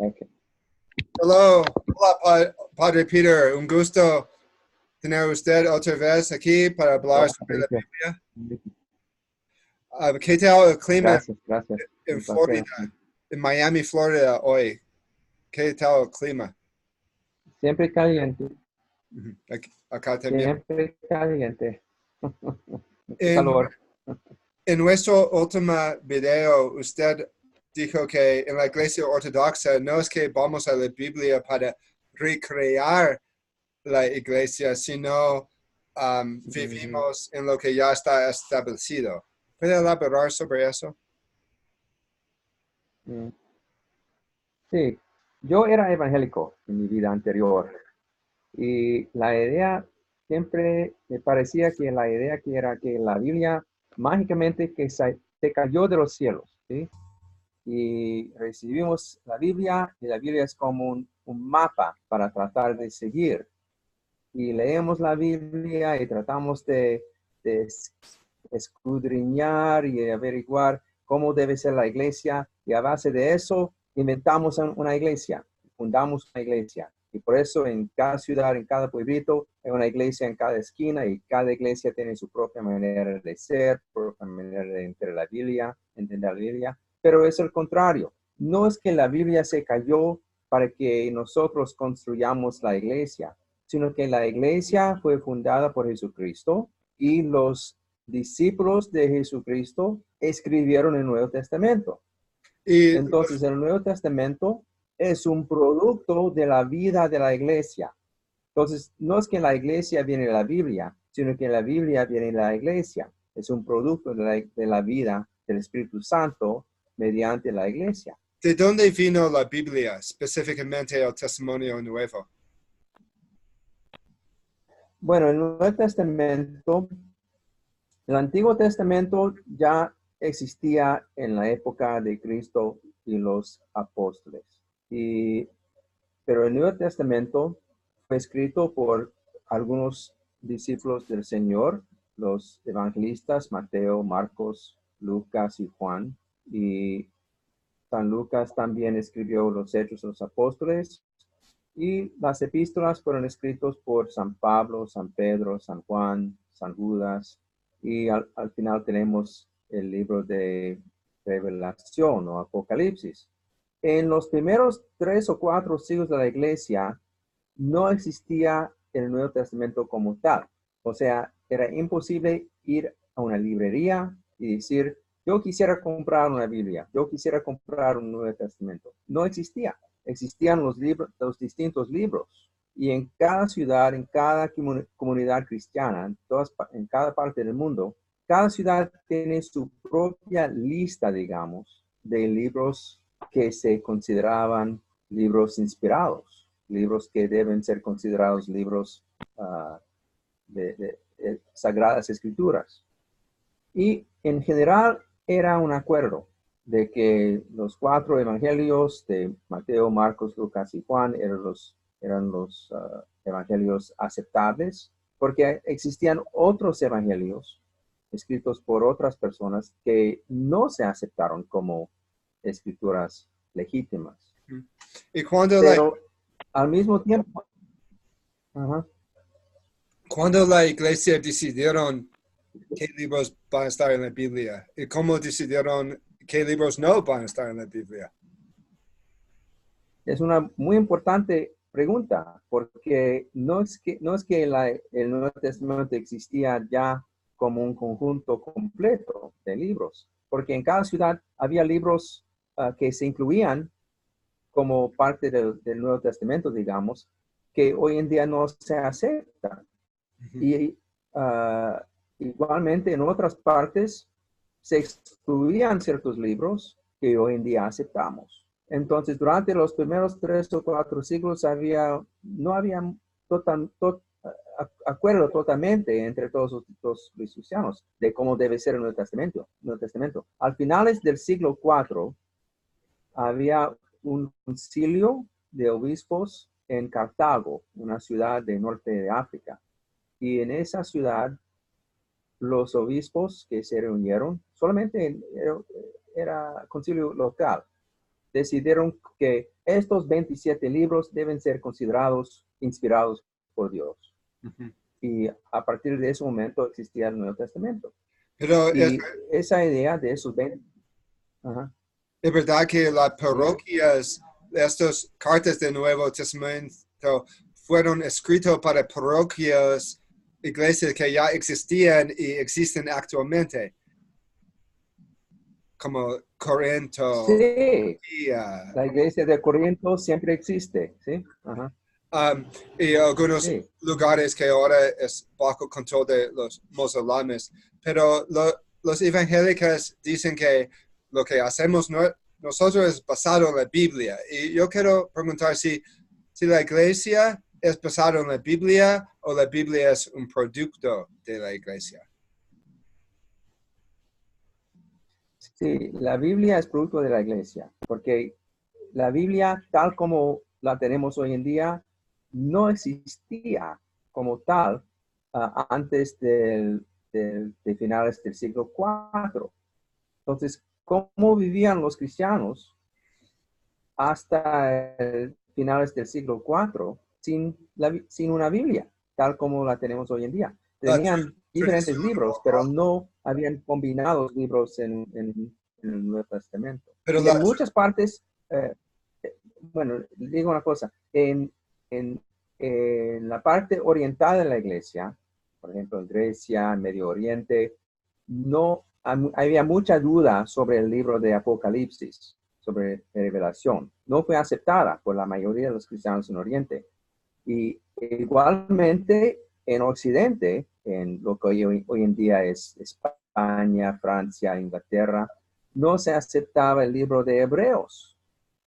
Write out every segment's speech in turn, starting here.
Okay. Hello, hola Padre Peter, un gusto tener usted otra vez aquí para hablar sobre la Biblia. ¿Qué tal el clima Gracias. en Un Florida, placer. en Miami, Florida hoy? ¿Qué tal el clima? Siempre caliente, Acá también. siempre caliente. Mucho En, calor. en nuestro último video, usted dijo que en la iglesia ortodoxa no es que vamos a la Biblia para recrear la iglesia, sino vivimos en lo que ya está establecido. ¿Puede elaborar sobre eso? Mm. Sí, yo era evangélico en mi vida anterior y la idea siempre me parecía que la idea que era que la Biblia mágicamente que se cayó de los cielos, ¿sí? Y recibimos la Biblia y la Biblia es como un mapa para tratar de seguir. Y leemos la Biblia y tratamos de escudriñar y averiguar cómo debe ser la iglesia, y a base de eso inventamos una iglesia, fundamos una iglesia. Y por eso en cada ciudad, en cada pueblito, hay una iglesia en cada esquina, y cada iglesia tiene su propia manera de ser, propia manera de entender la Biblia, pero es el contrario. No es que la Biblia se cayó para que nosotros construyamos la iglesia, sino que la iglesia fue fundada por Jesucristo y los discípulos de Jesucristo escribieron el Nuevo Testamento. Y Entonces, el Nuevo Testamento es un producto de la vida de la iglesia. Entonces, no es que la iglesia viene de la Biblia, sino que la Biblia viene de la iglesia. Es un producto de la vida del Espíritu Santo mediante la iglesia. ¿de dónde vino la Biblia, específicamente el Testimonio Nuevo? Bueno, el Nuevo Testamento, el Antiguo Testamento ya existía en la época de Cristo y los apóstoles. Pero el Nuevo Testamento fue escrito por algunos discípulos del Señor, los evangelistas Mateo, Marcos, Lucas y Juan. Y San Lucas también escribió los Hechos de los Apóstoles. Y las epístolas fueron escritas por San Pablo, San Pedro, San Juan, San Judas. Y al final tenemos el libro de Revelación o Apocalipsis. En los primeros 3 o 4 siglos de la iglesia no existía el Nuevo Testamento como tal. O sea, era imposible ir a una librería y decir, yo quisiera comprar una Biblia, yo quisiera comprar un Nuevo Testamento. No existía. Existían los distintos libros. Y en cada ciudad, en cada comunidad cristiana, en cada parte del mundo, cada ciudad tiene su propia lista, digamos, de libros que se consideraban libros inspirados, libros que deben ser considerados libros de sagradas escrituras. Y en general era un acuerdo de que los 4 evangelios de Mateo, Marcos, Lucas y Juan eran los evangelios aceptables, porque existían otros evangelios escritos por otras personas que no se aceptaron como escrituras legítimas. Y cuando Pero al mismo tiempo, cuando la iglesia decidieron qué libros van a estar en la Biblia y cómo decidieron qué libros no van a estar en la Biblia. es una muy importante pregunta, porque no es que el Nuevo Testamento existía ya como un conjunto completo de libros, porque en cada ciudad había libros que se incluían como parte del Nuevo Testamento, digamos, que hoy en día no se aceptan. Y igualmente en otras partes se excluían ciertos libros que hoy en día aceptamos. Entonces, durante los primeros 3 o 4 siglos no había acuerdo totalmente entre todos los cristianos de cómo debe ser el Nuevo Testamento. Al finales del siglo IV, había un concilio de obispos en Cartago, una ciudad del norte de África. Y en esa ciudad, los obispos que se reunieron, solamente era concilio local, decidieron que estos 27 libros deben ser considerados inspirados por Dios. Ujú. Y a partir de ese momento existía el Nuevo Testamento. Pero Y esa idea de esos 20... Ajá. es verdad que las Yeah. parroquias, estas cartas del Nuevo Testamento fueron escritas para parroquias, iglesias que ya existían y existen actualmente, como Corinto Sí, y, la iglesia de Corinto siempre existe, ¿sí? Ajá. y algunos Sí. lugares que ahora es bajo control de los musulmanes. Pero los evangélicos dicen que lo que hacemos nosotros es basado en la Biblia. Y yo quiero preguntar si la iglesia es basada en la Biblia o la Biblia es un producto de la iglesia. Sí, la Biblia es producto de la iglesia, porque la Biblia, tal como la tenemos hoy en día, no existía como tal antes de finales del siglo IV. Entonces, ¿cómo vivían los cristianos hasta finales del siglo IV sin una Biblia, tal como la tenemos hoy en día? La Tenían diferentes tradición libros, pero oral, no habían combinado libros en el Nuevo Testamento. pero Y en muchas partes, eh, bueno, digo una cosa, en la parte oriental de la iglesia, por ejemplo, en Grecia, en Medio Oriente, no había mucha duda sobre el libro de Apocalipsis, sobre Revelación. No fue aceptada por la mayoría de los cristianos en Oriente. Y igualmente en Occidente, en lo que hoy en día es España, Francia, Inglaterra, no se aceptaba el libro de Hebreos,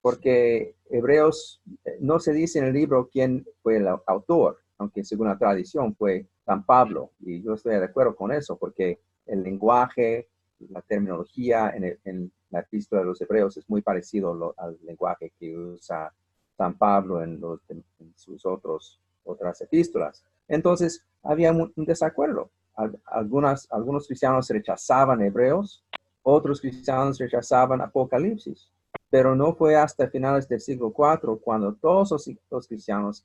porque Hebreos no se dice en el libro quién fue el autor, aunque según la tradición fue San Pablo, y yo estoy de acuerdo con eso, porque el lenguaje, la terminología en la epístola de los Hebreos es muy parecido al lenguaje que usa San Pablo en sus otras epístolas. Entonces, había un desacuerdo. Algunos cristianos rechazaban Hebreos, otros cristianos rechazaban Apocalipsis. Pero no fue hasta finales del siglo IV cuando todos los cristianos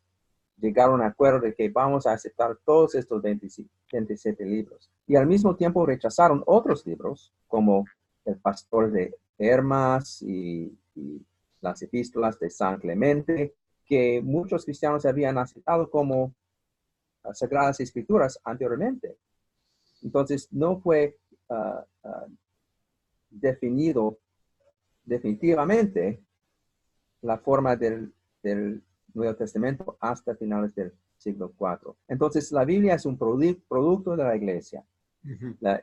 llegaron a acuerdo de que vamos a aceptar todos estos 27 libros. Y al mismo tiempo rechazaron otros libros, como el Pastor de Hermas y las epístolas de San Clemente, que muchos cristianos habían aceptado como Sagradas Escrituras anteriormente. Entonces, no fue definido definitivamente la forma del Nuevo Testamento hasta finales del siglo IV. Entonces, la Biblia es un producto de la iglesia.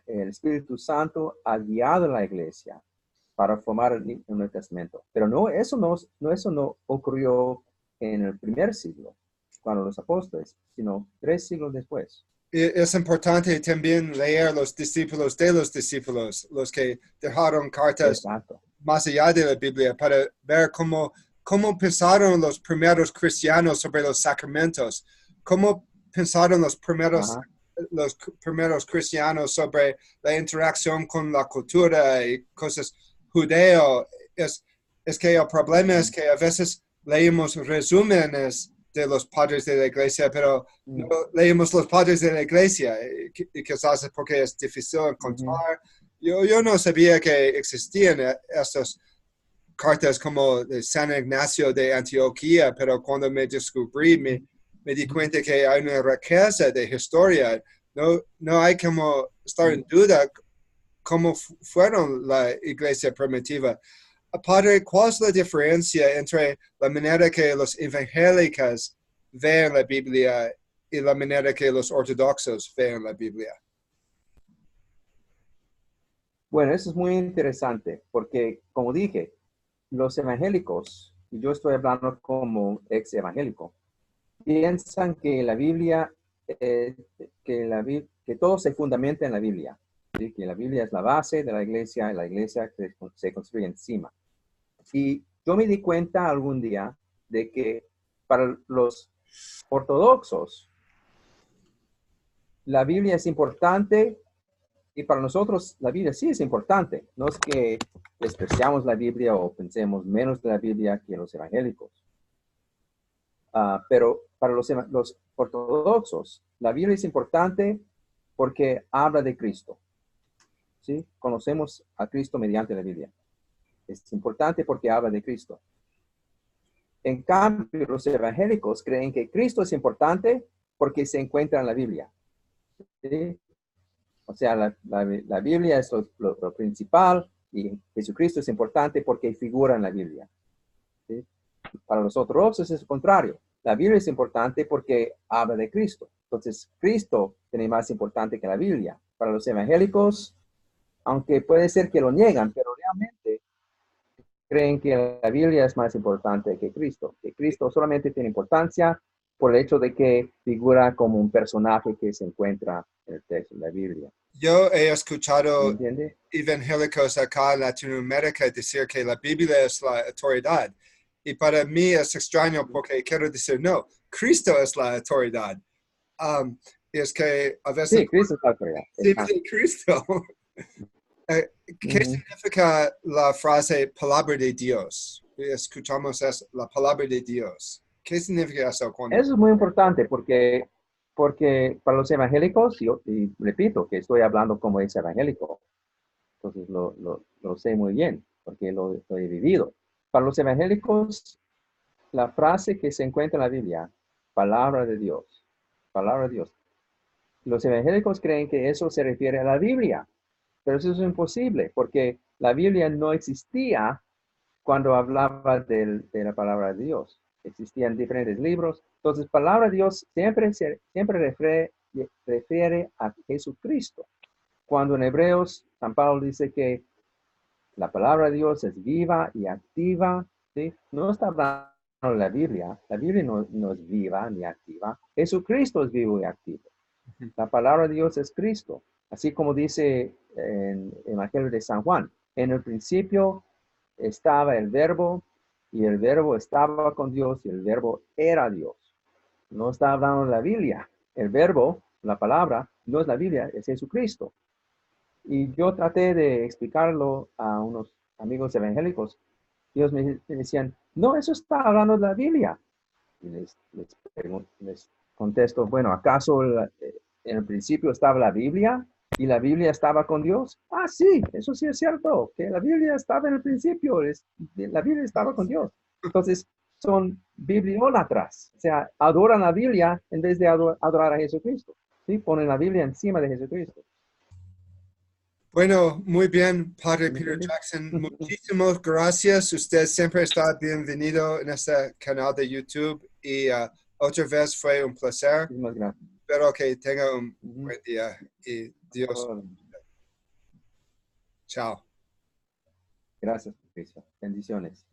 El Espíritu Santo ha guiado a la iglesia para formar el Nuevo Testamento. Pero eso no ocurrió en el primer siglo, cuando los apóstoles, sino 3 siglos después. es importante también leer los discípulos de los discípulos, los que dejaron cartas Exacto. más allá de la Biblia, para ver cómo pensaron los primeros cristianos sobre los sacramentos, cómo pensaron los Ajá. primeros cristianos sobre la interacción con la cultura y cosas judeo. Es que el problema es que a veces leemos resúmenes de los padres de la iglesia, pero no leemos los padres de la iglesia, y quizás es porque es difícil encontrar. Yo no sabía que existían estas cartas como de San Ignacio de Antioquía, pero cuando me descubrí, me di cuenta que hay una riqueza de historia. No hay como estar en duda cómo fueron la iglesia primitiva. Padre, ¿cuál es la diferencia entre la manera que los evangélicos ven la Biblia y la manera que los ortodoxos ven la Biblia? Bueno, eso es muy interesante porque, como dije, los evangélicos, y yo estoy hablando como ex evangélico, piensan que la Biblia, que todo se fundamenta en la Biblia, ¿sí? Que la Biblia es la base de la iglesia y la iglesia se construye encima. Y yo me di cuenta algún día de que para los ortodoxos, la Biblia es importante Y para nosotros la Biblia sí es importante. No es que despreciamos la Biblia o pensemos menos de la Biblia que los evangélicos. Pero para los ortodoxos, la Biblia es importante porque habla de Cristo. ¿Sí? Conocemos a Cristo mediante la Biblia. Es importante porque habla de Cristo. En cambio, los evangélicos creen que Cristo es importante porque se encuentra en la Biblia. ¿Sí? O sea, la Biblia es lo principal y Jesucristo es importante porque figura en la Biblia. ¿Sí? Para los ortodoxos es el contrario. La Biblia es importante porque habla de Cristo. Entonces, Cristo tiene más importante que la Biblia. Para los evangélicos, aunque puede ser que lo niegan, pero realmente creen que la Biblia es más importante que Cristo solamente tiene importancia por el hecho de que figura como un personaje que se encuentra en el texto de la Biblia. Yo he ¿Me escuchado entiende? evangélicos acá en Latinoamérica decir que la Biblia es la autoridad. Y para mí es extraño porque quiero decir, no, Cristo es la autoridad. Es que a veces Sí, Cristo es la autoridad. siempre Cristo. ¿Qué Ujú. significa la frase palabra de Dios? Escuchamos la palabra de Dios. ¿Qué significa eso cuando? Eso es muy importante porque para los evangélicos, y repito que estoy hablando como es evangélico, entonces lo sé muy bien porque lo he vivido. Para los evangélicos, la frase que se encuentra en la Biblia, palabra de Dios. Los evangélicos creen que eso se refiere a la Biblia, pero eso es imposible porque la Biblia no existía cuando hablaba de la palabra de Dios. Existían diferentes libros. Entonces, palabra de Dios siempre refiere a Jesucristo. Cuando en Hebreos, San Pablo dice que la palabra de Dios es viva y activa, ¿sí? No está hablando de la Biblia no es viva ni activa, Jesucristo es vivo y activo. La palabra de Dios es Cristo, así como dice en el Evangelio de San Juan, en el principio estaba el verbo y el verbo estaba con Dios y el verbo era Dios. No está hablando de la Biblia, el verbo, la palabra, no es la Biblia, es Jesucristo. Y yo traté de explicarlo a unos amigos evangélicos. Ellos me decían, no, eso está hablando de la Biblia. Y les contesto, bueno, ¿acaso en el principio estaba la Biblia y la Biblia estaba con Dios? Ah, sí, eso sí es cierto, que la Biblia estaba en el principio, la Biblia estaba con Dios. Entonces, son bibliólatras, o sea, adoran la Biblia en vez de adorar a Jesucristo. ¿Sí? Ponen la Biblia encima de Jesucristo. Bueno, muy bien, Padre ¿Me Peter entiendes? Jackson. Muchísimas gracias. Usted siempre está bienvenido en este canal de YouTube y otra vez fue un placer. Muchísimas gracias. Espero que tenga un Ujú. buen día y Dios. Oh, Chao. gracias, Patricia. Bendiciones.